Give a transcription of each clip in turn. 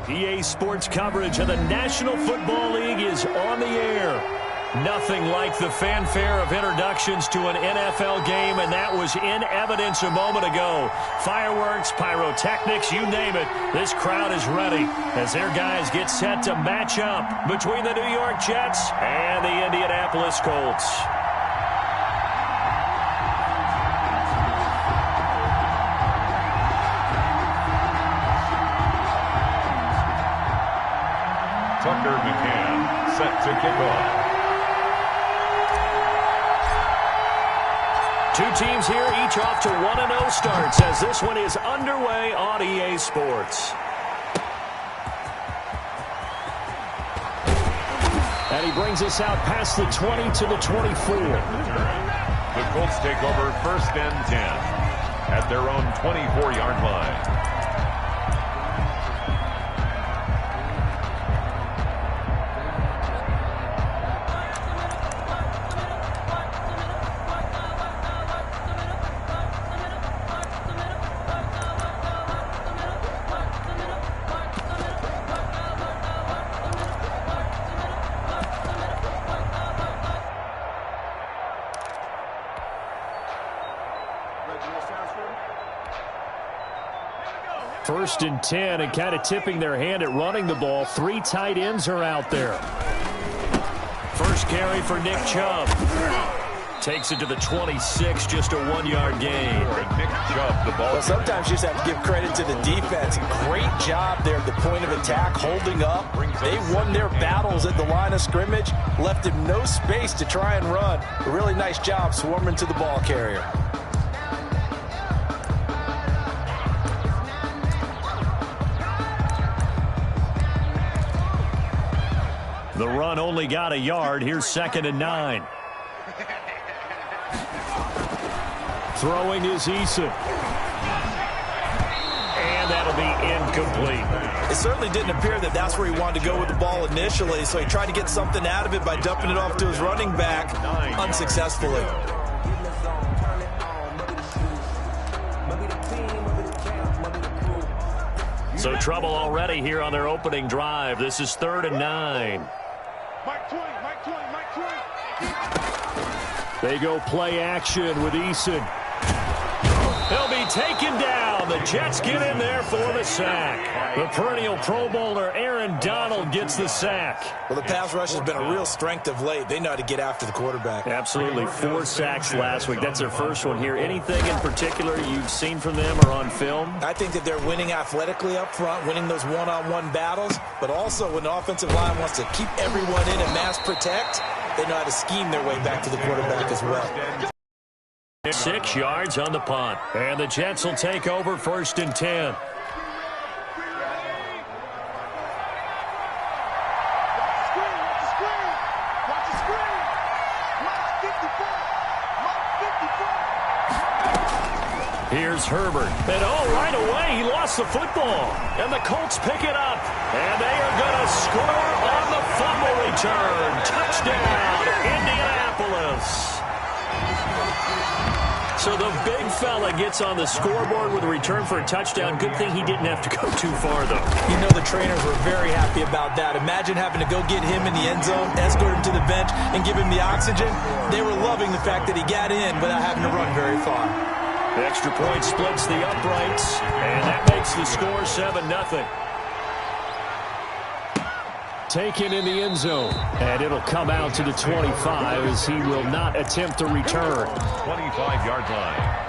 EA Sports coverage of the National Football League is on the air. Nothing like the fanfare of introductions to an NFL game, and that was in evidence a moment ago. Fireworks, pyrotechnics, you name it. This crowd is ready as their guys get set to match up between the New York Jets and the Indianapolis Colts. Tucker McCann set to kick off. Two teams here, each off to 1-0 starts as this one is underway on EA Sports. And he brings us out past the 20 to the 24. The Colts take over 1st and 10 at their own 24-yard line. First and 10, and kind of tipping their hand at running the ball. 3 tight ends are out there. First carry for Nick Chubb. Takes it to the 26, just a 1-yard gain. Nick Chubb, the ball. Well, sometimes you just have to give credit to the defense. Great job there at the point of attack, holding up. They won their battles at the line of scrimmage, left him no space to try and run. A really nice job swarming to the ball carrier. The run only got a yard. Here's 2nd and 9. Throwing is Eason. And that'll be incomplete. It certainly didn't appear that that's where he wanted to go with the ball initially, so he tried to get something out of it by dumping it off to his running back unsuccessfully. So trouble already here on their opening drive. This is 3rd and 9. They go play action with Eason. He'll be taken down. The Jets get in there for the sack. The perennial Pro Bowler Aaron Donald gets the sack. Well, the pass rush has been a real strength of late. They know how to get after the quarterback. Absolutely. 4 sacks last week. That's their first one here. Anything in particular you've seen from them or on film? I think that they're winning athletically up front, winning those one-on-one battles, but also when the offensive line wants to keep everyone in and mass protect, they know how to scheme their way back to the quarterback as well. 6 yards on the punt. And the Jets will take over 1st and 10. Here's Herbert. And right away, he lost the football. And the Colts pick it up. And they are going to score on the fumble return. Touchdown, Indianapolis. So the big fella gets on the scoreboard with a return for a touchdown. Good thing he didn't have to go too far, though. You know the trainers were very happy about that. Imagine having to go get him in the end zone, escort him to the bench, and give him the oxygen. They were loving the fact that he got in without having to run very far. The extra point splits the uprights, and that makes the score 7-0. Taken in the end zone, and it'll come out to the 25 as he will not attempt to return. 25-yard line.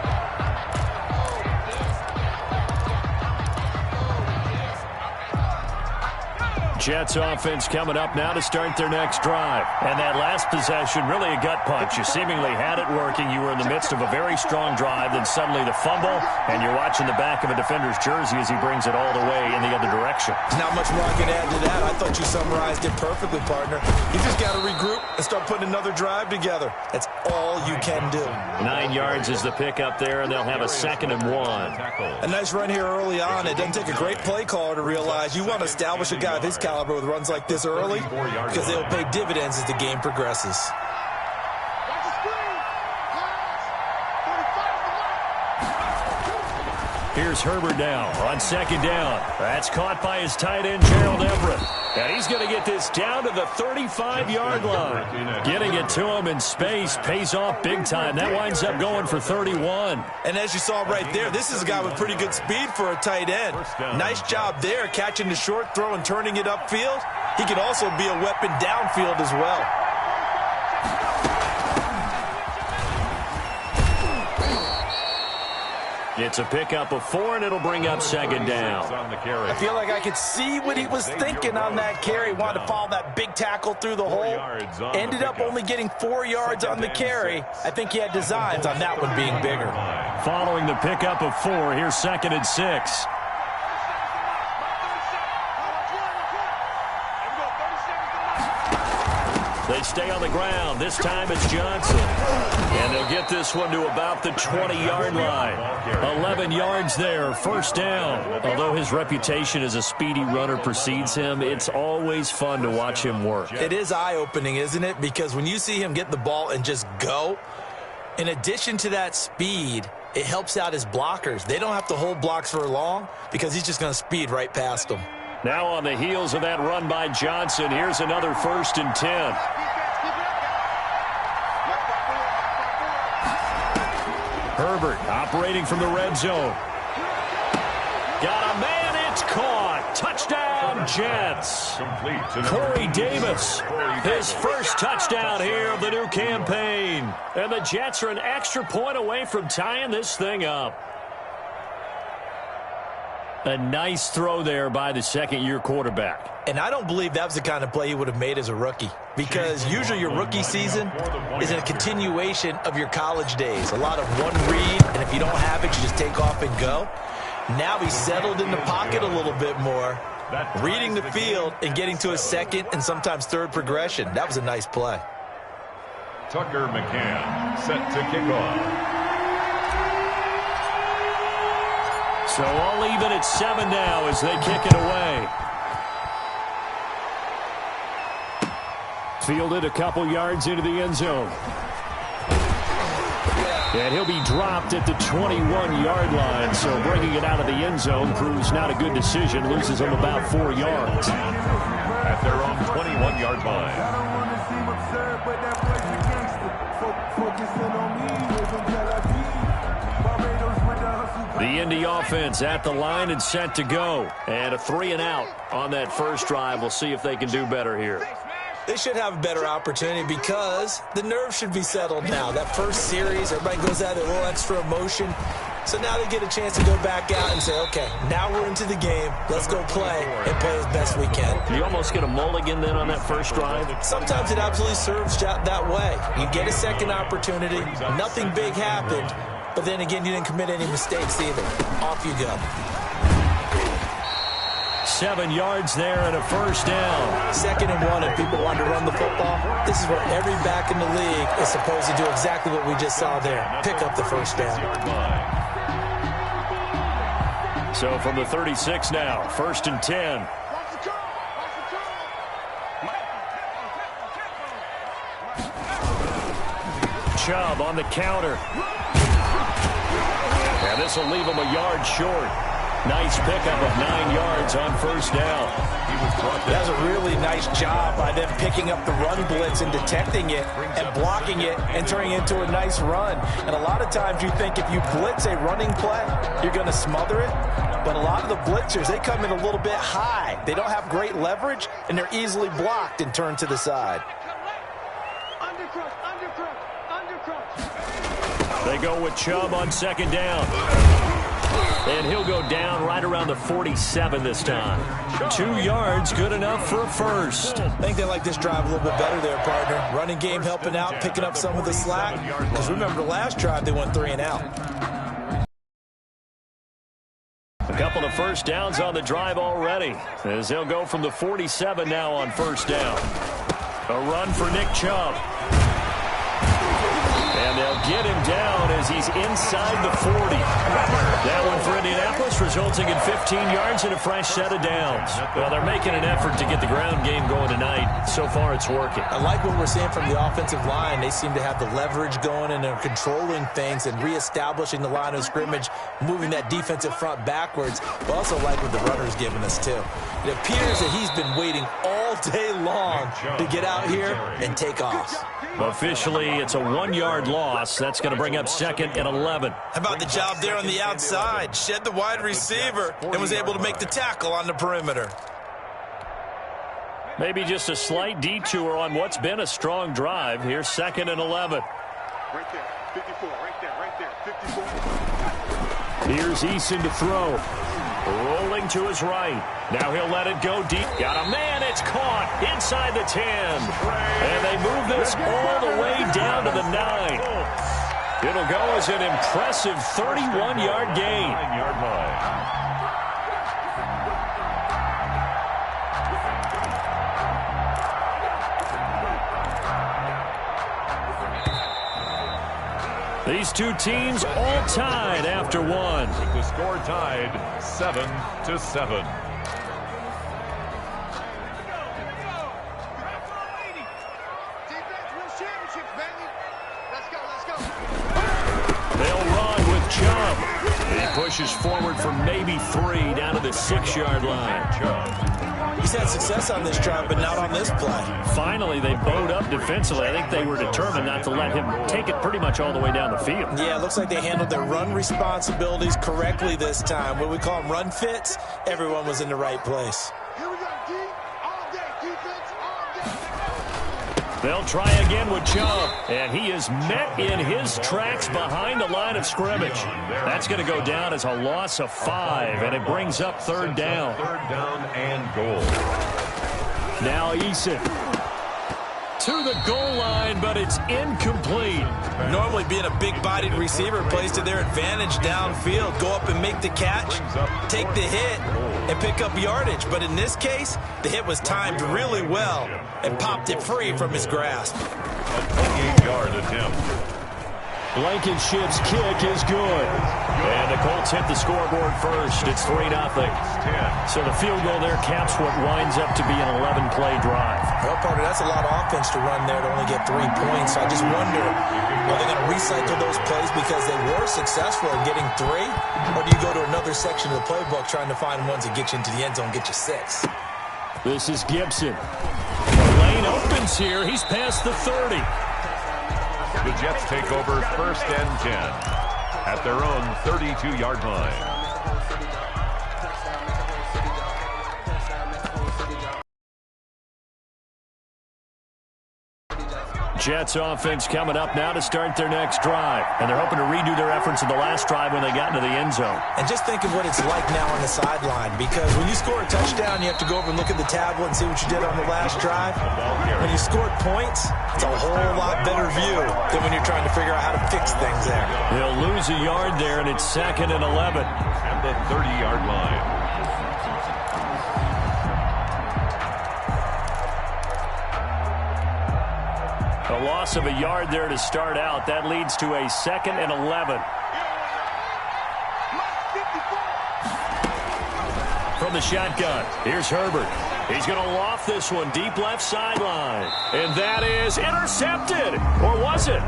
Jets offense coming up now to start their next drive. And that last possession, really a gut punch. You seemingly had it working. You were in the midst of a very strong drive. Then suddenly the fumble, and you're watching the back of a defender's jersey as he brings it all the way in the other direction. Not much more I can add to that. I thought you summarized it perfectly, partner. You just got to regroup and start putting another drive together. That's all you can do. 9 yards is the pickup there, and they'll have a 2nd and 1. A nice run here early on. It doesn't take a great play caller to realize you want to establish a guy of his caliber with runs like this early because they'll pay dividends as the game progresses. Here's Herbert now on second down. That's caught by his tight end, Gerald Everett. And he's going to get this down to the 35-yard line. Getting it to him in space pays off big time. That winds up going for 31. And as you saw right there, this is a guy with pretty good speed for a tight end. Nice job there, catching the short throw and turning it upfield. He can also be a weapon downfield as well. It's a pickup of 4, and it'll bring up second down. I feel like I could see what he was thinking on that carry. Wanted to follow that big tackle through the hole. Ended up only getting 4 yards on the carry. I think he had designs on that one being bigger. Following the pickup of 4, here's second and 6. They stay on the ground. This time it's Johnson. And they'll get this one to about the 20-yard line. 11 yards there, first down. Although his reputation as a speedy runner precedes him, it's always fun to watch him work. It is eye-opening, isn't it? Because when you see him get the ball and just go, in addition to that speed, it helps out his blockers. They don't have to hold blocks for long because he's just going to speed right past them. Now on the heels of that run by Johnson, here's another 1st and 10. Herbert operating from the red zone. Got a man, it's caught. Touchdown, Jets. Corey Davis, his first touchdown here of the new campaign. And the Jets are an extra point away from tying this thing up. A nice throw there by the second-year quarterback. And I don't believe that was the kind of play he would have made as a rookie, because usually your rookie season is a continuation of your college days. A lot of one read, and if you don't have it, you just take off and go. Now he's settled in the pocket a little bit more, reading the field and getting to a second and sometimes third progression. That was a nice play. Tucker McCann set to kick off. So all even at 7 now as they kick it away. Fielded a couple yards into the end zone. And he'll be dropped at the 21-yard line. So bringing it out of the end zone proves not a good decision. Loses him about 4 yards. At their own 21-yard line. The Indy offense at the line and set to go. And a 3-and-out on that first drive. We'll see if they can do better here. They should have a better opportunity because the nerves should be settled now. That first series, everybody goes out with a little extra emotion. So now they get a chance to go back out and say, okay, now we're into the game. Let's go play and play as best we can. You almost get a mulligan then on that first drive? Sometimes it absolutely serves that way. You get a second opportunity. Nothing big happened. But then again, you didn't commit any mistakes either. Off you go. 7 yards there and a first down. 2nd and 1, and people want to run the football. This is where every back in the league is supposed to do exactly what we just saw there. Pick up the first down. So from the 36 now, 1st and 10. Chubb on the counter. And this will leave him a yard short. Nice pickup of 9 yards on first down. That's a really nice job by them picking up the run blitz and detecting it and blocking it and turning it into a nice run. And a lot of times you think if you blitz a running play, you're going to smother it. But a lot of the blitzers, they come in a little bit high. They don't have great leverage, and they're easily blocked and turned to the side. They go with Chubb on 2nd down. And he'll go down right around the 47 this time. 2 yards, good enough for a first. I think they like this drive a little bit better there, partner. Running game helping out, picking up some of the slack. Because remember the last drive, they went 3-and-out. A couple of first downs on the drive already, as they'll go from the 47 now on first down. A run for Nick Chubb. And they'll get him down as he's inside the 40. That one for Indianapolis pass resulting in 15 yards and a fresh set of downs. Well, they're making an effort to get the ground game going tonight. So far, it's working. I like what we're seeing from the offensive line. They seem to have the leverage going, and they're controlling things and reestablishing the line of scrimmage, moving that defensive front backwards. But also like what the runner's giving us, too. It appears that he's been waiting all day long to get out here and take off. Officially, it's a 1-yard loss. That's going to bring up 2nd and 11. How about the job there on the outside? Shed the wide receiver and was able to make the tackle on the perimeter. Maybe just a slight detour on what's been a strong drive. Here's 2nd and 11. Right there, 54, right there, 54. Here's Eason to throw. Rolling to his right. Now he'll let it go deep. Got a man. It's caught inside the 10. And they move this all the way down to the 9. It'll go as an impressive 31-yard gain. 9-yard line. These two teams all tied after one. With the score tied 7-7. They'll run with Chubb. He pushes forward for maybe 3 down to the 6-yard line. He's had success on this drive, but not on this play. Finally, they bowed up defensively. I think they were determined not to let him take it pretty much all the way down the field. Yeah, it looks like they handled their run responsibilities correctly this time. What we call them run fits, everyone was in the right place. Here we go, D. All day, defense, all day. They'll try again with Chubb, and he is met in his tracks behind the line of scrimmage. That's going to go down as a loss of 5, and it brings up 3rd down. 3rd down and goal. Now Eason to the goal line, but it's incomplete. Normally being a big-bodied receiver plays to their advantage downfield. Go up and make the catch, take the hit, and pick up yardage. But in this case, the hit was timed really well and popped it free from his grasp. A 28-yard attempt. Blankenship's kick is good. And the Colts hit the scoreboard first. It's 3-0. So the field goal there caps what winds up to be an 11-play drive. Well, partner, that's a lot of offense to run there to only get 3 points. I just wonder, are they going to recycle those plays because they were successful in getting 3? Or do you go to another section of the playbook trying to find ones that get you into the end zone and get you 6? This is Gibson. The lane opens here. He's past the 30. The Jets take over 1st and 10 at their own 32-yard line. Jets offense coming up now to start their next drive. And they're hoping to redo their efforts in the last drive when they got into the end zone. And just think of what it's like now on the sideline, because when you score a touchdown, you have to go over and look at the tablet and see what you did on the last drive. When you scored points, it's a whole lot better view than when you're trying to figure out how to fix things there. They'll lose a yard there, and it's 2nd and 11. At the 30-yard line. A loss of a yard there to start out. That leads to a 2nd and 11. From the shotgun, here's Herbert. He's going to loft this one deep left sideline. And that is intercepted. Or was it?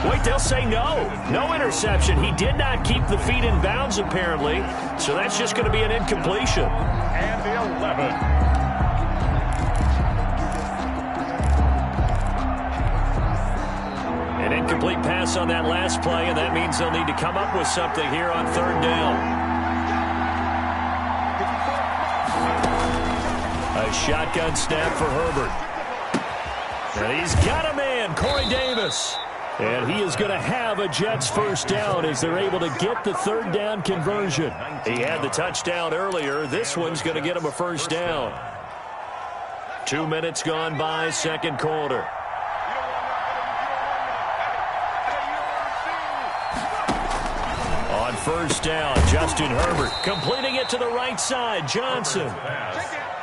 Wait, they'll say no. No interception. He did not keep the feet in bounds, apparently. So that's just going to be an incompletion. And the 11. An incomplete pass on that last play, and that means they'll need to come up with something here on 3rd down. A shotgun snap for Herbert. And he's got a man, Corey Davis. And he is going to have a Jets 1st down as they're able to get the 3rd down conversion. He had the touchdown earlier. This one's going to get him a 1st down. 2 minutes gone by, 2nd quarter. On 1st down, Justin Herbert completing it to the right side. Johnson.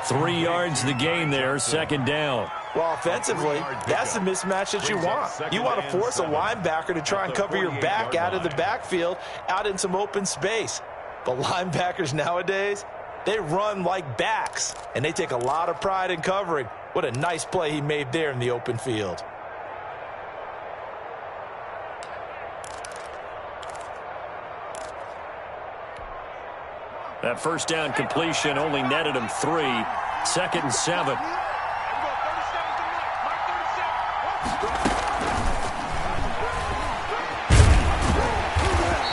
3 yards the gain there, 2nd down. Well, offensively, that's the mismatch that you want. You want to force a linebacker to try and cover your back out of the backfield, out in some open space. But linebackers nowadays, they run like backs, and they take a lot of pride in covering. What a nice play he made there in the open field. That first down completion only netted him 3. 2nd and 7.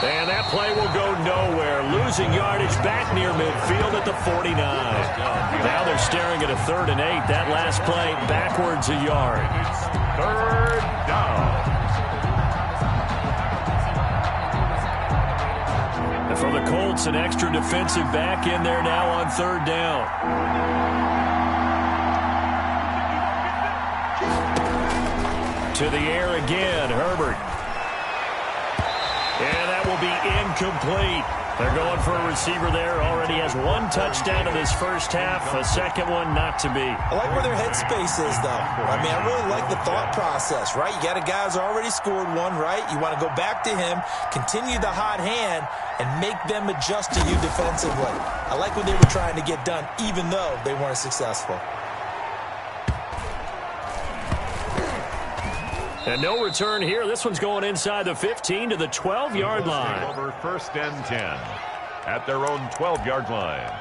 And that play will go nowhere. Losing yardage back near midfield at the 49. Now they're staring at a 3rd and 8. That last play backwards a yard. 3rd down. And for the Colts, an extra defensive back in there now on 3rd down. To the air again, Herbert. And that will be incomplete. They're going for a receiver there. Already has 1 touchdown in this first half. A second one not to be. I like where their headspace is, though. I mean, I really like the thought process, right? You got a guy who's already scored 1, right? You want to go back to him, continue the hot hand, and make them adjust to you defensively. I like what they were trying to get done, even though they weren't successful. And no return here. This one's going inside the 15 to the 12-yard line. Over 1st and 10 at their own 12-yard line.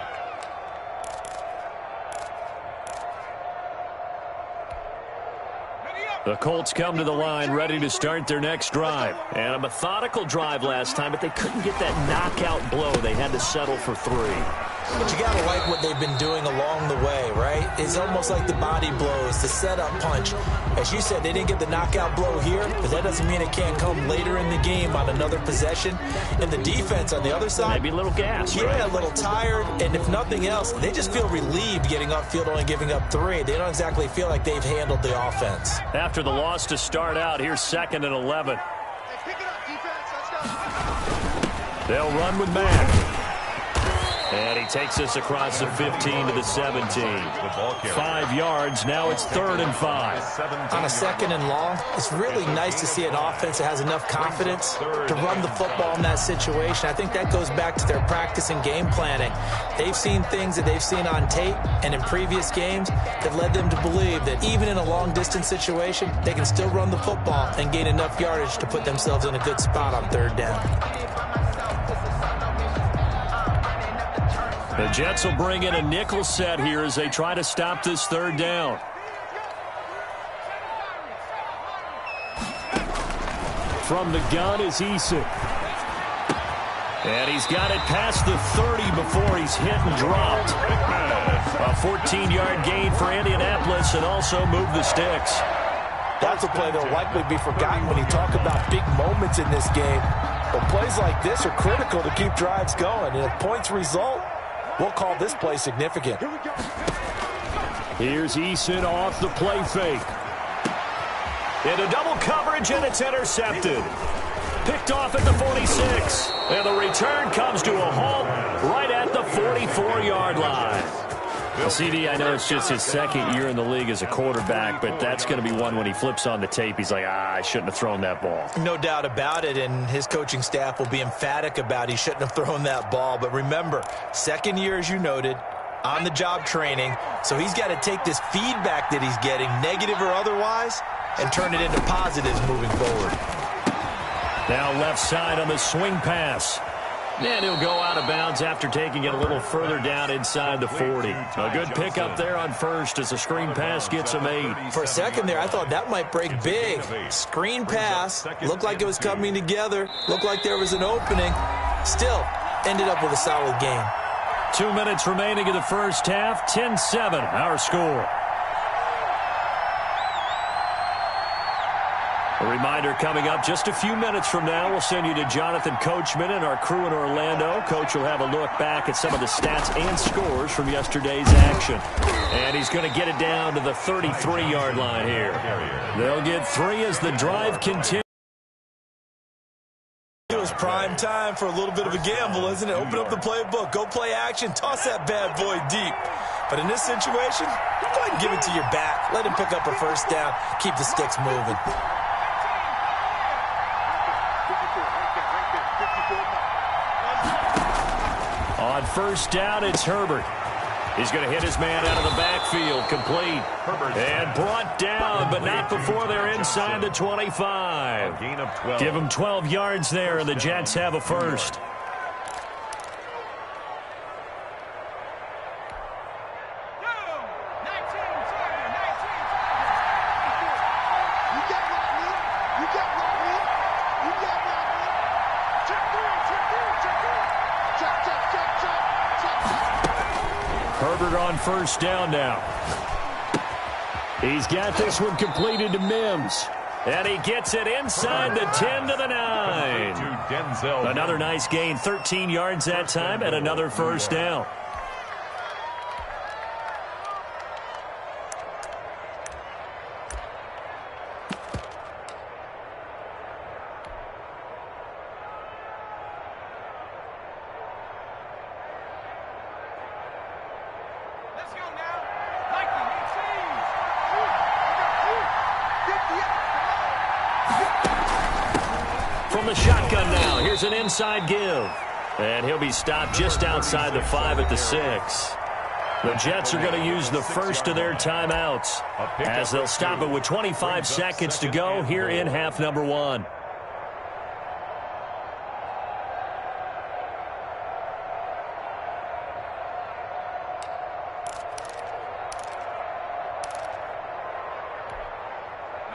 The Colts come to the line ready to start their next drive. And a methodical drive last time, but they couldn't get that knockout blow. They had to settle for 3. But you got to like what they've been doing along the way, right? It's almost like the body blows, the setup punch. As you said, they didn't get the knockout blow here, but that doesn't mean it can't come later in the game on another possession. And the defense on the other side, maybe a little gas, yeah, right? A little tired. And if nothing else, they just feel relieved getting upfield, only giving up 3. They don't exactly feel like they've handled the offense. After the loss to start out, here's 2nd and 11. Hey, pick it up, defense. Let's go. They'll run with Mack. And he takes us across the 15 to the 17. 5 yards. Now it's 3rd and 5. On a 2nd and long, it's really nice to see an offense that has enough confidence to run the football in that situation. I think that goes back to their practice and game planning. They've seen things that they've seen on tape and in previous games that led them to believe that even in a long-distance situation, they can still run the football and gain enough yardage to put themselves in a good spot on 3rd down. The Jets will bring in a nickel set here as they try to stop this 3rd down. From the gun is Eason. And he's got it past the 30 before he's hit and dropped. A 14-yard gain for Indianapolis and also move the sticks. That's a play that will likely be forgotten when you talk about big moments in this game. But plays like this are critical to keep drives going. And if points result, we'll call this play significant. Here's Eason off the play fake. Into double coverage, and it's intercepted. Picked off at the 46. And the return comes to a halt right at the 44-yard line. CD, I know it's just his 2nd year in the league as a quarterback, but that's going to be one when he flips on the tape, he's like, I shouldn't have thrown that ball. No doubt about it, and his coaching staff will be emphatic about he shouldn't have thrown that ball. But remember, 2nd year, as you noted, on-the-job training, so he's got to take this feedback that he's getting, negative or otherwise, and turn it into positives moving forward. Now left side on the swing pass. And he'll go out of bounds after taking it a little further down inside the 40. A good pickup there on 1st as the screen pass gets him 8. For a second there, I thought that might break big. Screen pass, looked like it was coming together, looked like there was an opening. Still, ended up with a solid game. 2 minutes remaining in the first half, 10-7, our score. A reminder coming up just a few minutes from now, we'll send you to Jonathan Coachman and our crew in Orlando. Coach will have a look back at some of the stats and scores from yesterday's action. And he's going to get it down to the 33-yard line here. They'll get 3 as the drive continues. It was prime time for a little bit of a gamble, isn't it? Open up the playbook, go play action, toss that bad boy deep. But in this situation, go ahead and give it to your back. Let him pick up a first down, keep the sticks moving. first down, it's Herbert. He's going to hit his man out of the backfield, complete. And brought down, but not before they're inside the 25. A gain of 12. Give him 12 yards there, and the Jets have a first. Herbert on first down now. He's got this one completed to Mims. And he gets it inside the 10 to the 9. Another nice gain, 13 yards that time, and another first down. From the shotgun now, here's an inside give. And he'll be stopped just outside the 5 at the 6. The Jets are going to use the first of their timeouts as they'll stop it with 25 seconds to go here in half number 1.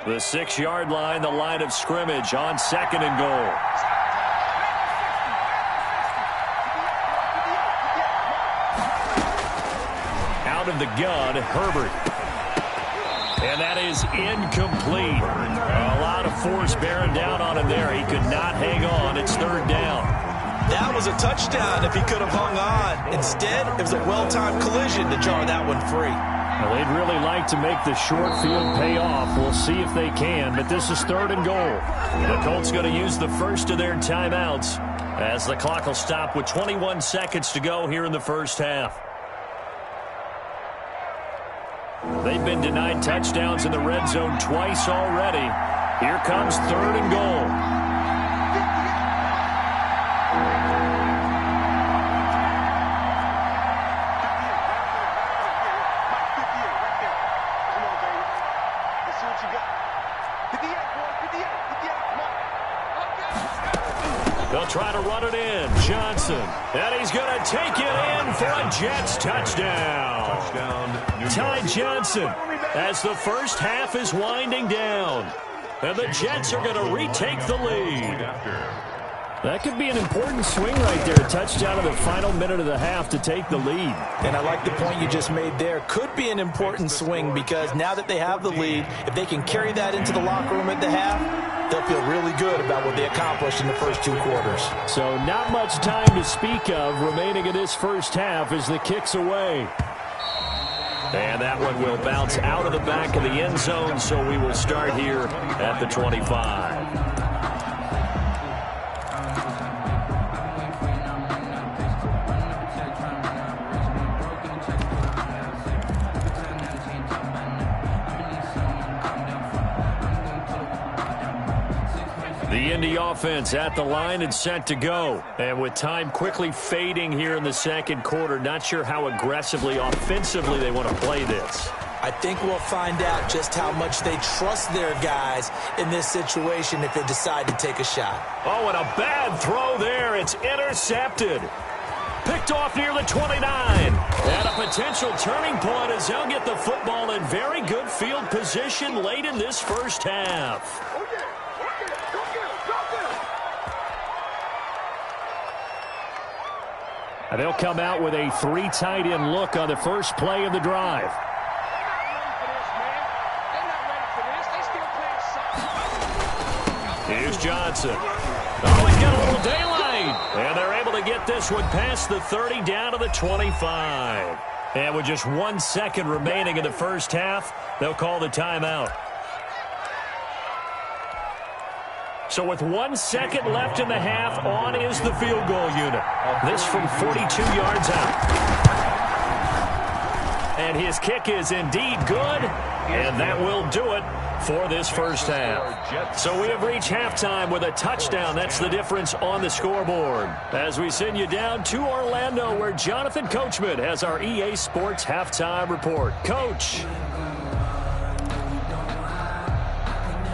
The 6-yard line, the line of scrimmage on 2nd and goal. Out of the gun, Herbert. And that is incomplete. A lot of force bearing down on him there. He could not hang on. It's 3rd down. That was a touchdown if he could have hung on. Instead, it was a well-timed collision to jar that one free. Well, they'd really like to make the short field pay off. We'll see if they can, but this is 3rd and goal. The Colts going to use the first of their timeouts as the clock will stop with 21 seconds to go here in the first half. They've been denied touchdowns in the red zone twice already. Here comes 3rd and goal. They'll try to run it in. Johnson. And he's going to take it in for a Jets touchdown. Ty Johnson as the first half is winding down. And the Jets are going to retake the lead. That could be an important swing right there. A touchdown in the final minute of the half to take the lead. And I like the point you just made there. Could be an important swing because now that they have the lead, if they can carry that into the locker room at the half, they'll feel really good about what they accomplished in the first 2 quarters. So not much time to speak of remaining in this first half as the kick's away. And that one will bounce out of the back of the end zone, so we will start here at the 25. The Indy offense at the line and set to go. And with time quickly fading here in the second quarter, not sure how aggressively, offensively they want to play this. I think we'll find out just how much they trust their guys in this situation if they decide to take a shot. Oh, and a bad throw there. It's intercepted. Picked off near the 29. And a potential turning point as they'll get the football in very good field position late in this first half. And they'll come out with a 3 tight end look on the first play of the drive. Here's Johnson. Oh, he's got a little daylight. And they're able to get this one past the 30 down to the 25. And with just 1 second remaining in the first half, they'll call the timeout. So with 1 second left in the half, on is the field goal unit. This from 42 yards out. And And his kick is indeed good, and that will do it for this first half. So we have reached halftime with a touchdown. That's the difference on the scoreboard. As we send you down to Orlando, where Jonathan Coachman has our EA Sports halftime report. Coach.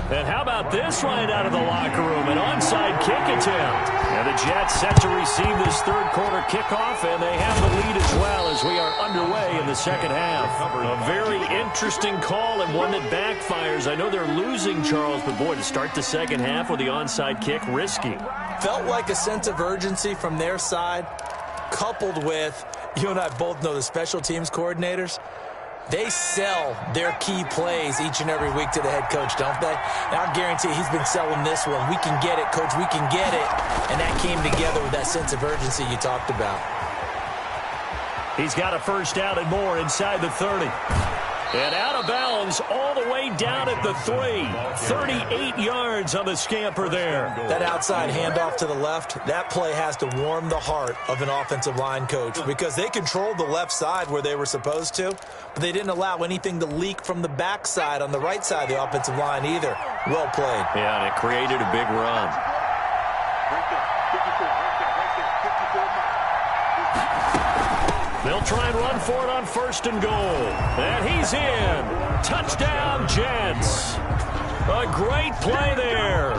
And how about this right out of the locker room? An onside kick attempt. And the Jets set to receive this third quarter kickoff, and they have the lead as well as we are underway in the second half. A very interesting call and one that backfires. I know they're losing, Charles, but boy, to start the second half with the onside kick, risky. Felt like a sense of urgency from their side, coupled with, you and I both know the special teams coordinators. They sell their key plays each and every week to the head coach, don't they? And I guarantee he's been selling this one. We can get it, coach. We can get it. And that came together with that sense of urgency you talked about. He's got a first down and more inside the 30. And out of bounds all the way down at the 3. 38 yards on the scamper there. That outside handoff to the left, that play has to warm the heart of an offensive line coach because they controlled the left side where they were supposed to, but they didn't allow anything to leak from the backside on the right side of the offensive line either. Well played. Yeah, and it created a big run. They'll try and run for it on first and goal. And he's in. Touchdown, Jets. A great play there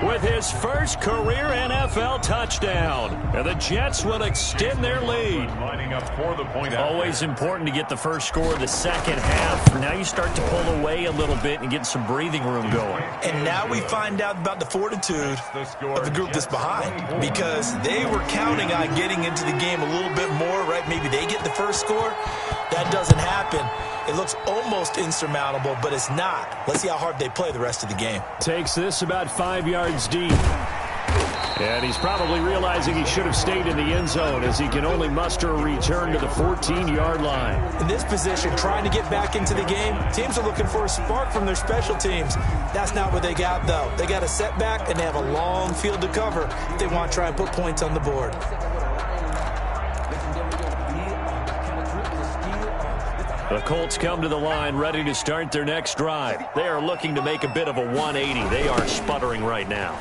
with his first career NFL touchdown. And the Jets will extend their lead. Lining up for the point. Always important to get the first score of the second half. Now you start to pull away a little bit and get some breathing room going. And now we find out about the fortitude of the group that's behind, because they were counting on getting into the game a little bit more, right? Maybe they get the first score. That doesn't happen. It looks almost insurmountable, but it's not. Let's see how hard they play the rest of the game. Takes this about 5 yards deep. And he's probably realizing he should have stayed in the end zone as he can only muster a return to the 14-yard line. In this position, trying to get back into the game, teams are looking for a spark from their special teams. That's not what they got, though. They got a setback, and they have a long field to cover if they want to try and put points on the board. The Colts come to the line ready to start their next drive. They are looking to make a bit of a 180. They are sputtering right now.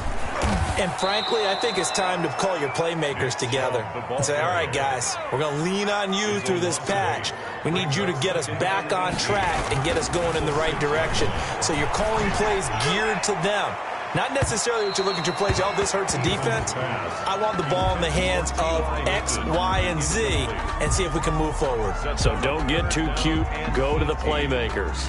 And frankly, I think it's time to call your playmakers together and say, all right, guys, we're going to lean on you through this patch. We need you to get us back on track and get us going in the right direction. So you're calling plays geared to them. Not necessarily what you look at your plays, oh, this hurts the defense. I want the ball in the hands of X, Y, and Z and see if we can move forward. So don't get too cute. Go to the playmakers.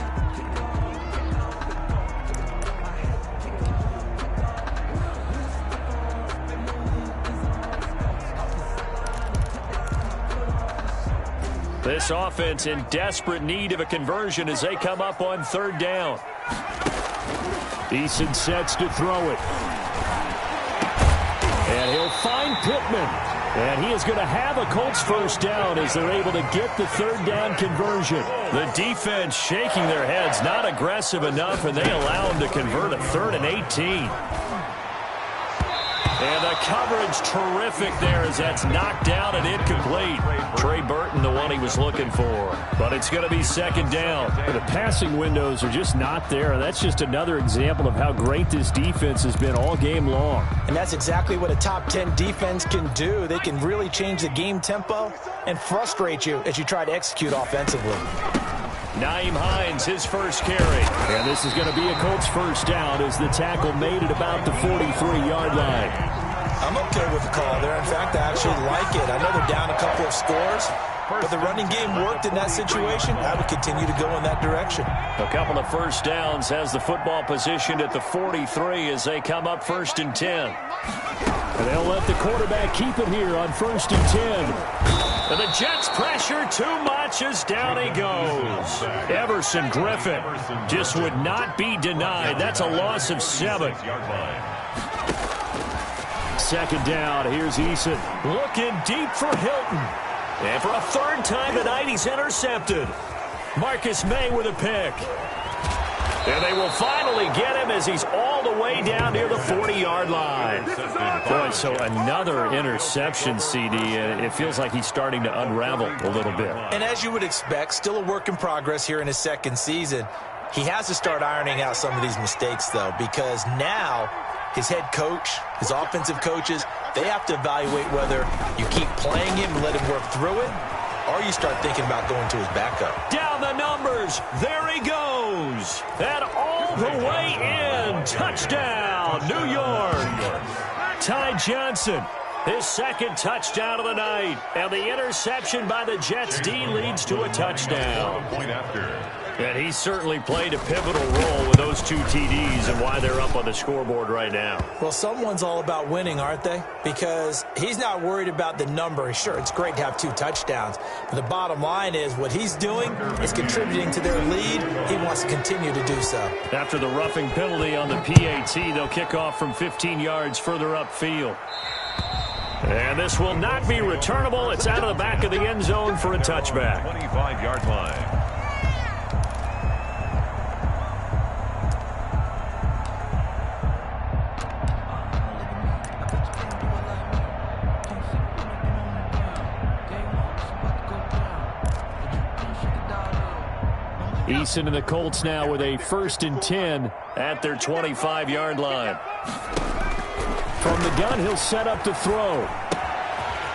This offense in desperate need of a conversion as they come up on third down. Eason sets to throw it. And he'll find Pittman. And he is going to have a Colts first down as they're able to get the third down conversion. The defense shaking their heads, not aggressive enough, and they allow him to convert a 3rd and 18. And the coverage terrific there as that's knocked down and incomplete. Trey Burton, the one he was looking for. But it's going to be second down. The passing windows are just not there. That's just another example of how great this defense has been all game long. And that's exactly what a top 10 defense can do. They can really change the game tempo and frustrate you as you try to execute offensively. Nyheim Hines, his first carry. And this is going to be a Colts first down as the tackle made it about the 43-yard line. I'm okay with the call there. In fact, I actually like it. I know they're down a couple of scores, but the running game worked in that situation. I would continue to go in that direction. A couple of first downs has the football positioned at the 43 as they come up 1st and 10. And they'll let the quarterback keep it here on 1st and 10. And the Jets pressure too much as down he goes. Everson Griffin just would not be denied. That's a loss of 7. Second down, here's Eason. Looking deep for Hilton. And for a 3rd time tonight, he's intercepted. Marcus May with a pick. And they will finally get him as he's all the way down near the 40-yard line. Boy, so another interception, CD. It feels like he's starting to unravel a little bit. And as you would expect, still a work in progress here in his second season. He has to start ironing out some of these mistakes, though, because now his head coach, his offensive coaches, they have to evaluate whether you keep playing him and let him work through it, or you start thinking about going to his backup. Down the numbers. There he goes. And all the way in. Touchdown, New York. Ty Johnson, his second touchdown of the night. And the interception by the Jets D leads to a touchdown. Point after. And he certainly played a pivotal role with those 2 TDs and why they're up on the scoreboard right now. Well, someone's all about winning, aren't they? Because he's not worried about the number. Sure, it's great to have 2 touchdowns. But the bottom line is what he's doing is contributing to their lead. He wants to continue to do so. After the roughing penalty on the PAT, they'll kick off from 15 yards further upfield. And this will not be returnable. It's out of the back of the end zone for a touchback. 25-yard line. Eason and the Colts now with a 1st and 10 at their 25-yard line. From the gun, he'll set up to throw.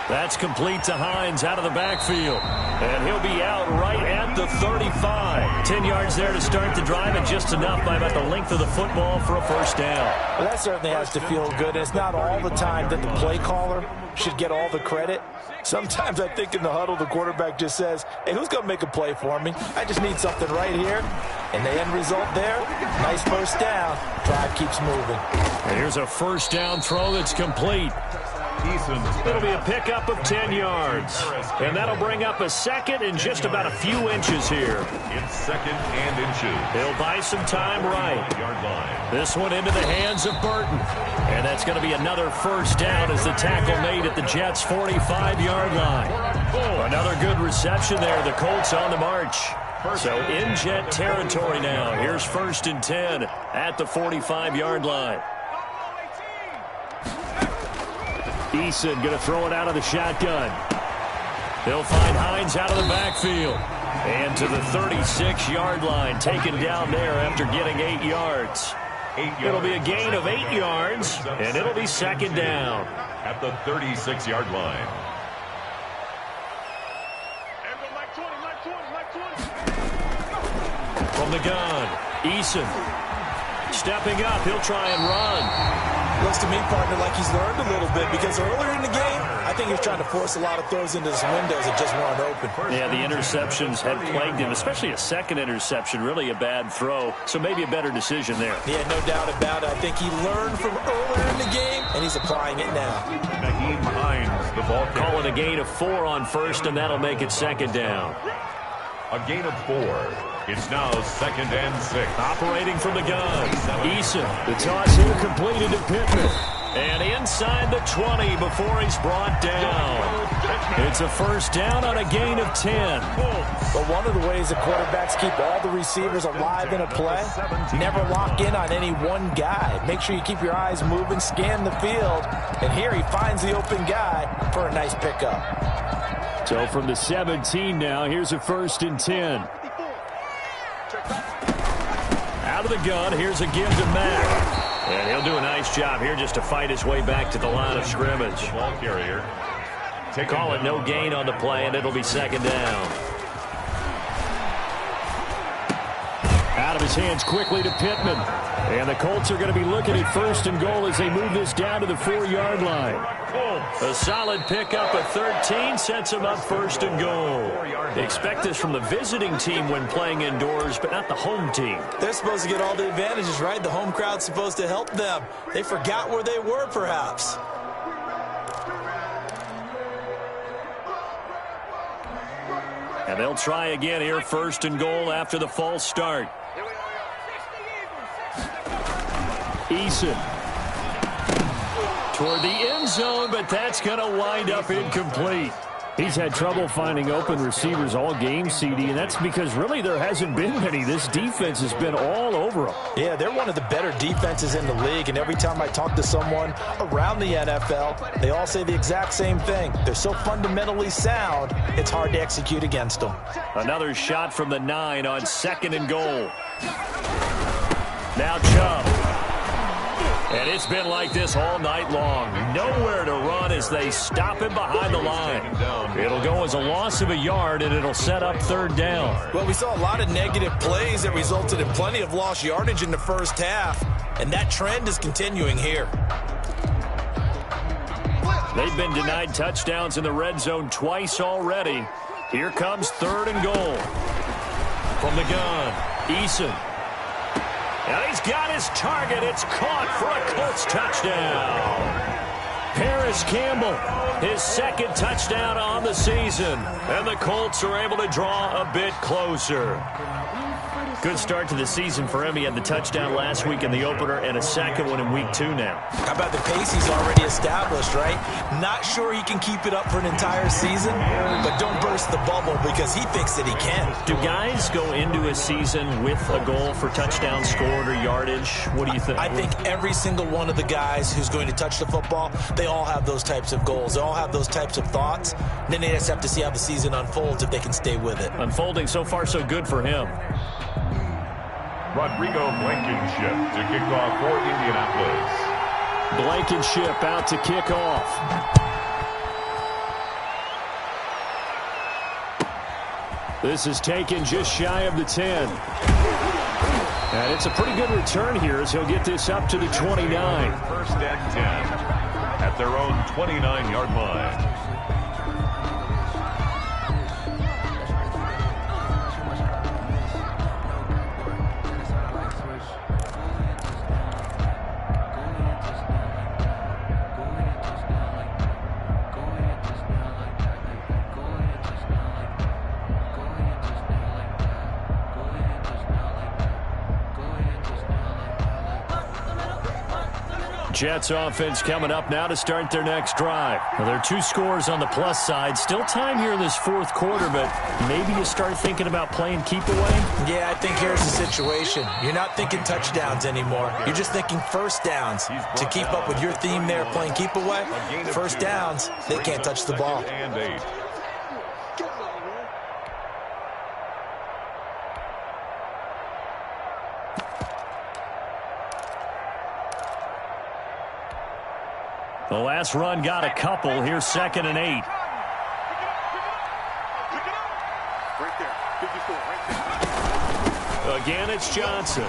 That's complete to Hines out of the backfield. And he'll be out right at the 35. 10 yards there to start the drive, and just enough by about the length of the football for a first down. Well, that certainly has to feel good. It's not all the time that the play caller should get all the credit. Sometimes I think in the huddle, the quarterback just says, hey, who's going to make a play for me? I just need something right here. And the end result there, nice first down. Drive keeps moving. And here's a first down throw that's complete. It'll be a pickup of 10 yards. And that'll bring up a second and just about a few inches here. It's second and inches. He'll buy some time right. This one into the hands of Burton. And that's going to be another first down as the tackle made at the Jets' 45-yard line. Another good reception there. The Colts on the march. So in Jet territory now. Here's 1st and 10 at the 45-yard line. Eason going to throw it out of the shotgun. He'll find Hines out of the backfield. And to the 36-yard line, taken down there after getting 8 yards. It'll be a gain of 8 yards, and it'll be second down. At the 36-yard line. From the gun, Eason stepping up. He'll try and run. Looks to me, partner, like he's learned a little bit, because earlier in the game, I think he was trying to force a lot of throws into his windows that just weren't open. Yeah, the interceptions had plagued him, especially a second interception, really a bad throw. So maybe a better decision there. Yeah, no doubt about it. I think he learned from earlier in the game, and he's applying it now. Naheem Hines, the ball carrier. Call it a gain of 4 on first, and that'll make it second down. A gain of 4. It's now second and 6. Operating from the gun. Eason, the toss here completed to Pittman. And inside the 20 before he's brought down. It's a first down on a gain of 10. But one of the ways the quarterbacks keep all the receivers alive in a play, never lock in on any one guy. Make sure you keep your eyes moving, scan the field. And here he finds the open guy for a nice pickup. So from the 17 now, here's a 1st and 10. Out of the gun, here's a give to Mack. And he'll do a nice job here just to fight his way back to the line of scrimmage. Ball carrier. Call it no gain on the play, and it'll be second down. Out of his hands quickly to Pittman. And the Colts are going to be looking at 1st and goal as they move this down to the 4-yard line. A solid pickup of 13 sets them up 1st and goal. They expect this from the visiting team when playing indoors, but not the home team. They're supposed to get all the advantages, right? The home crowd's supposed to help them. They forgot where they were, perhaps. And they'll try again here, 1st and goal after the false start. Eason toward the end zone, but that's going to wind up incomplete. He's had trouble finding open receivers all game, CD, and that's because really there hasn't been many. This defense has been all over them. Yeah, they're one of the better defenses in the league, and every time I talk to someone around the NFL, they all say the exact same thing. They're so fundamentally sound, it's hard to execute against them. Another shot from the 9 on 2nd and goal. Now Chubb. And it's been like this all night long. Nowhere to run as they stop him behind the line. It'll go as a loss of a yard, and it'll set up 3rd down. Well, we saw a lot of negative plays that resulted in plenty of lost yardage in the first half, and that trend is continuing here. They've been denied touchdowns in the red zone twice already. Here comes 3rd and goal. From the gun, Eason. And he's got his target. It's caught for a Colts touchdown. Paris Campbell, his 2nd touchdown on the season. And the Colts are able to draw a bit closer. Good start to the season for him. He had the touchdown last week in the opener and a 2nd one in week 2 now. How about the pace he's already established, right? Not sure he can keep it up for an entire season, but don't burst the bubble because he thinks that he can. Do guys go into a season with a goal for touchdown scored or yardage? What do you think? I think every single one of the guys who's going to touch the football, they all have those types of goals. They all have those types of thoughts. Then they just have to see how the season unfolds if they can stay with it. Unfolding so far so good for him. Rodrigo Blankenship to kick off for Indianapolis. Blankenship out to kick off. This is taken just shy of the 10. And it's a pretty good return here as he'll get this up to the 29. 1st and 10 at their own 29-yard line. Jets offense coming up now to start their next drive. Well, there are 2 scores on the plus side. Still time here in this 4th quarter, but maybe you start thinking about playing keep away? Yeah, I think here's the situation. You're not thinking touchdowns anymore. You're just thinking 1st downs. To keep up with your theme there, playing keep away, 1st downs, they can't touch the ball. And 8. The last run got a couple. Here's 2nd and 8. Right there. 54, right there. Again, it's Johnson.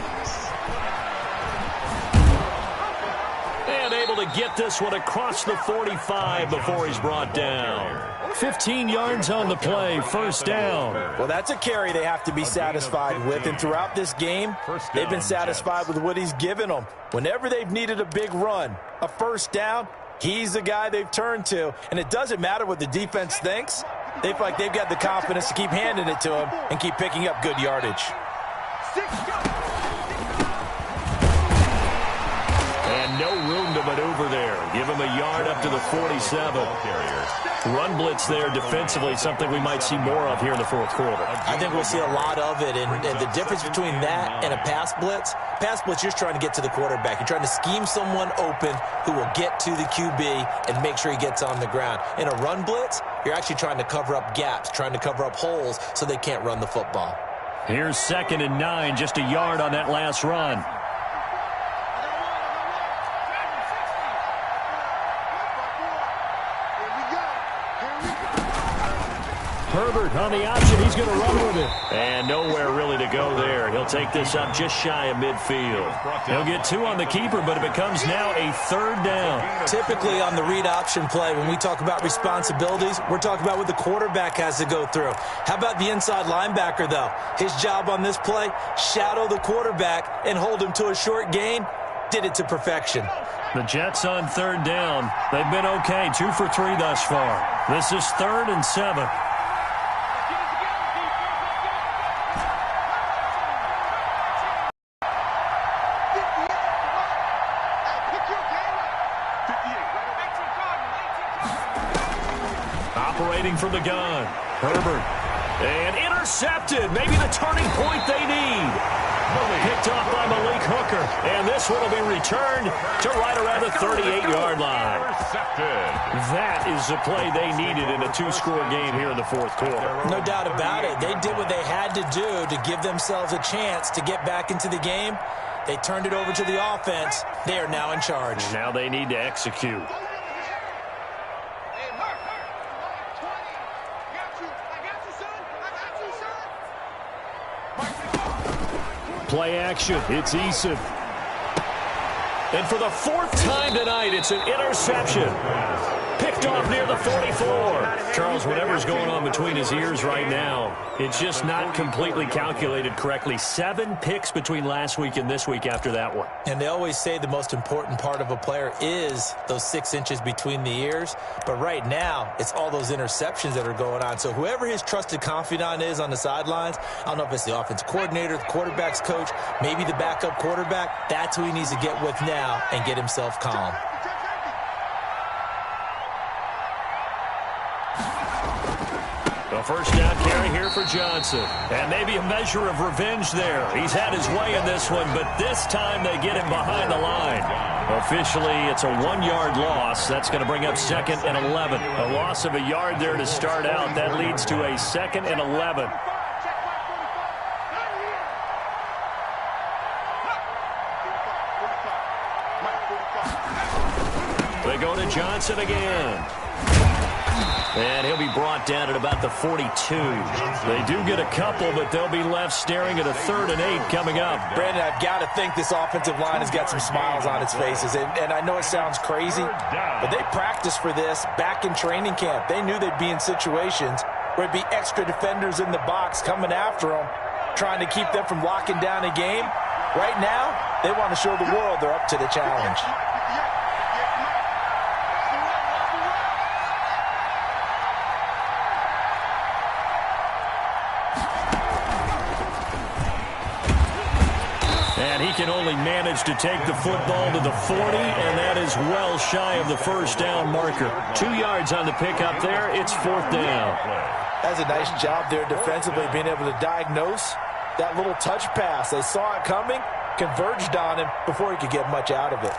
And able to get this one across the 45 before he's brought down. 15 yards on the play, 1st down. Well, that's a carry they have to be satisfied with, and throughout this game, they've been satisfied with what he's given them. Whenever they've needed a big run, a 1st down, he's the guy they've turned to, and it doesn't matter what the defense thinks. They feel like they've got the confidence to keep handing it to him and keep picking up good yardage. And no room to maneuver there. Give him a yard up to the 47. Run blitz there defensively, something we might see more of here in the 4th quarter. I think we'll see a lot of it, and the difference between that and a pass blitz, you're just trying to get to the quarterback. You're trying to scheme someone open who will get to the QB and make sure he gets on the ground. In a run blitz, you're actually trying to cover up gaps, trying to cover up holes so they can't run the football. Here's 2nd and 9, just a yard on that last run. Herbert on the option. He's going to run with it. And nowhere really to go there. He'll take this up just shy of midfield. He'll get 2 on the keeper, but it becomes now a 3rd down. Typically on the read option play, when we talk about responsibilities, we're talking about what the quarterback has to go through. How about the inside linebacker, though? His job on this play, shadow the quarterback and hold him to a short gain. Did it to perfection. The Jets on 3rd down. They've been okay, 2 for 3 thus far. This is 3rd and 7. Rotating from the gun. Herbert. And intercepted. Maybe the turning point they need. Picked off by Malik Hooker. And this one will be returned to right around the 38-yard line. That is the play they needed in a two-score game here in the fourth quarter. No doubt about it. They did what they had to do to give themselves a chance to get back into the game. They turned it over to the offense. They are now in charge. Now they need to execute. Play action. It's Eason. And for the fourth time tonight, it's an interception. Picked off near the 44. Charles, whatever's going on between his ears right now, it's just not completely calculated correctly. 7 picks between last week and this week after that one. And they always say the most important part of a player is those 6 inches between the ears. But right now, it's all those interceptions that are going on. So whoever his trusted confidant is on the sidelines, I don't know if it's the offensive coordinator, the quarterback's coach, maybe the backup quarterback, that's who he needs to get with now and get himself calm. The first down carry here for Johnson. And maybe a measure of revenge there. He's had his way in this one, but this time they get him behind the line. Officially, it's a 1-yard loss. That's going to bring up 2nd and 11. A loss of a yard there to start out. That leads to a 2nd and 11. They go to Johnson again. And he'll be brought down at about the 42. They do get a couple, but they'll be left staring at a 3rd and 8 coming up. Brandon, I've got to think this offensive line has got some smiles on its faces. And I know it sounds crazy, but they practiced for this back in training camp. They knew they'd be in situations where it'd be extra defenders in the box coming after them, trying to keep them from locking down a game. Right now, they want to show the world they're up to the challenge. And he can only manage to take the football to the 40, and that is well shy of the first down marker. 2 yards on the pickup there. It's 4th down. That's a nice job there defensively, being able to diagnose that little touch pass. They saw it coming, converged on him before he could get much out of it.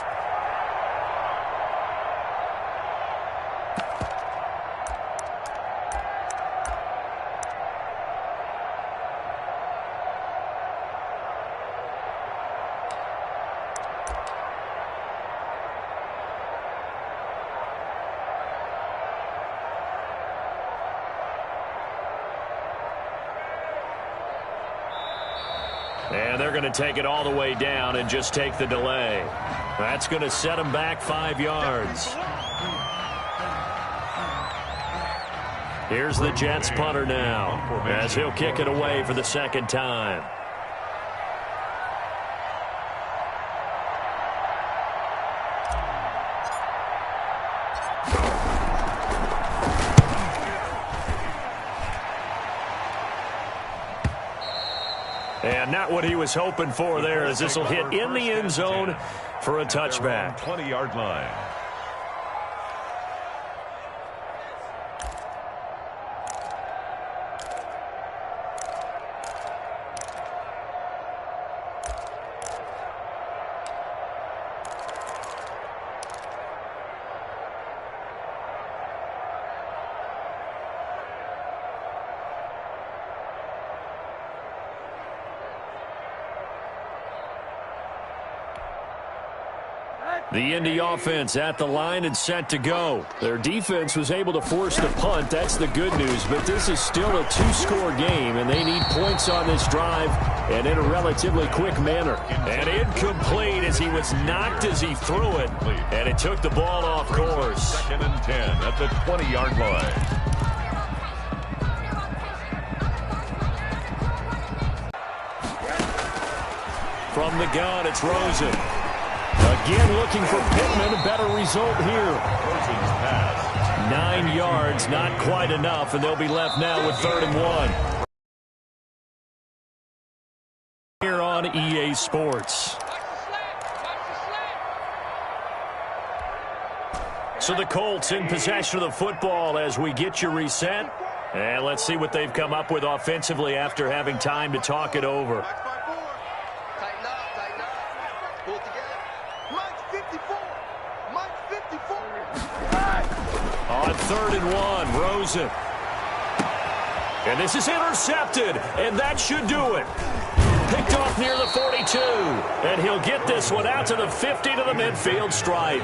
And they're going to take it all the way down and just take the delay. That's going to set them back 5 yards. Here's the Jets punter now, as he'll kick it away for the 2nd time. And not what he was hoping for there, as this will hit in the end zone for a touchback. 20-yard line. The Indy offense at the line and set to go. Their defense was able to force the punt. That's the good news. But this is still a 2-score game, and they need points on this drive and in a relatively quick manner. And incomplete as he was knocked as he threw it. And it took the ball off course. 2nd and 10 at the 20-yard line. From the gun, it's Rosen. Again looking for Pittman, a better result here. 9 yards, not quite enough, and they'll be left now with 3rd and 1. Here on EA Sports. So the Colts in possession of the football as we get you reset. And let's see what they've come up with offensively after having time to talk it over. Tighten up. Pull it together. Mike's 54. Mike's 54. On 3rd and 1, Rosen. And this is intercepted, and that should do it. Picked off near the 42, and he'll get this one out to the 50 to the midfield stripe.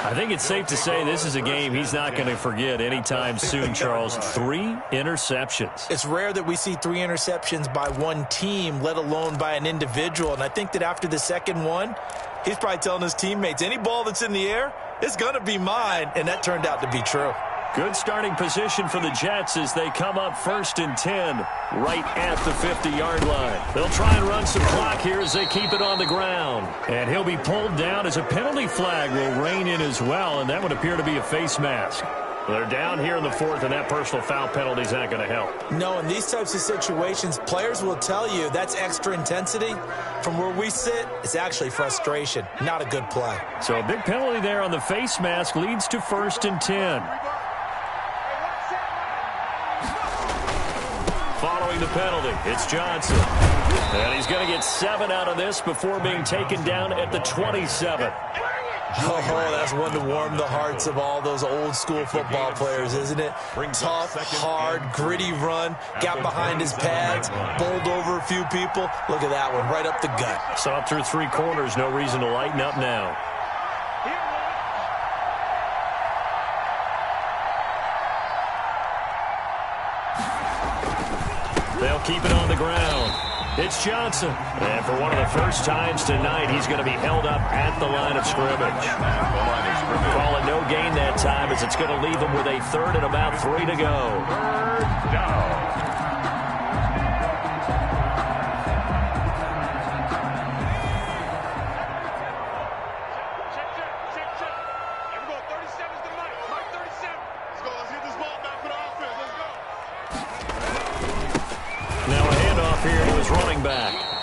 I think it's safe to say this is a game he's not going to forget anytime soon, Charles. 3 interceptions. It's rare that we see 3 interceptions by one team, let alone by an individual. And I think that after the second one, he's probably telling his teammates, any ball that's in the air, it's going to be mine. And that turned out to be true. Good starting position for the Jets as they come up 1st and 10 right at the 50-yard line. They'll try and run some clock here as they keep it on the ground. And he'll be pulled down as a penalty flag will rein in as well, and that would appear to be a face mask. They're down here in the 4th, and that personal foul penalty is not going to help. No, in these types of situations, players will tell you that's extra intensity. From where we sit, it's actually frustration, not a good play. So a big penalty there on the face mask leads to 1st and 10. Following the penalty, it's Johnson. And he's going to get 7 out of this before being taken down at the 27. Oh, that's one to warm the hearts of all those old-school football players, isn't it? Tough, hard, gritty run, got behind his pads, bowled over a few people. Look at that one, right up the gut. Saw through 3 corners, no reason to lighten up now. They'll keep it on the ground. It's Johnson. And for one of the first times tonight, he's going to be held up at the line of scrimmage. Call it no gain that time as it's going to leave him with a 3rd and about 3 to go. 3rd down.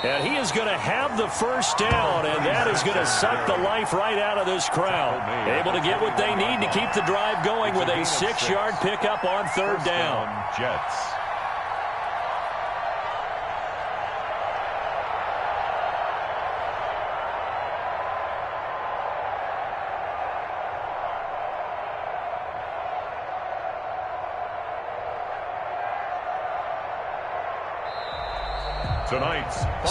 And he is going to have the first down, and that is going to suck the life right out of this crowd. Able to get what they need to keep the drive going with a 6-yard pickup on 3rd down. Jets.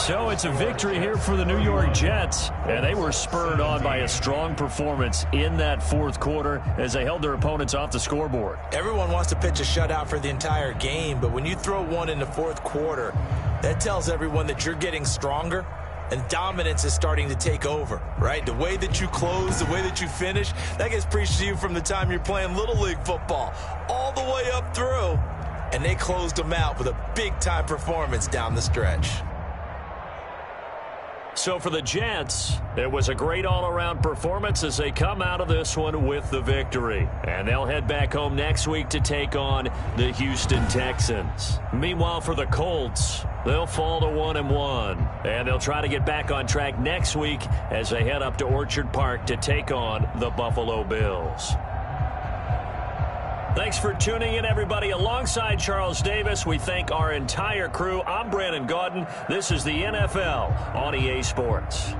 So it's a victory here for the New York Jets, and they were spurred on by a strong performance in that 4th quarter as they held their opponents off the scoreboard. Everyone wants to pitch a shutout for the entire game, but when you throw one in the 4th quarter, that tells everyone that you're getting stronger and dominance is starting to take over, right? The way that you close, the way that you finish, that gets preached to you from the time you're playing Little League football all the way up through. And they closed them out with a big-time performance down the stretch. So for the Jets, it was a great all-around performance as they come out of this one with the victory. And they'll head back home next week to take on the Houston Texans. Meanwhile, for the Colts, they'll fall to 1-1. And they'll try to get back on track next week as they head up to Orchard Park to take on the Buffalo Bills. Thanks for tuning in, everybody. Alongside Charles Davis, we thank our entire crew. I'm Brandon Gaudin. This is the NFL on EA Sports.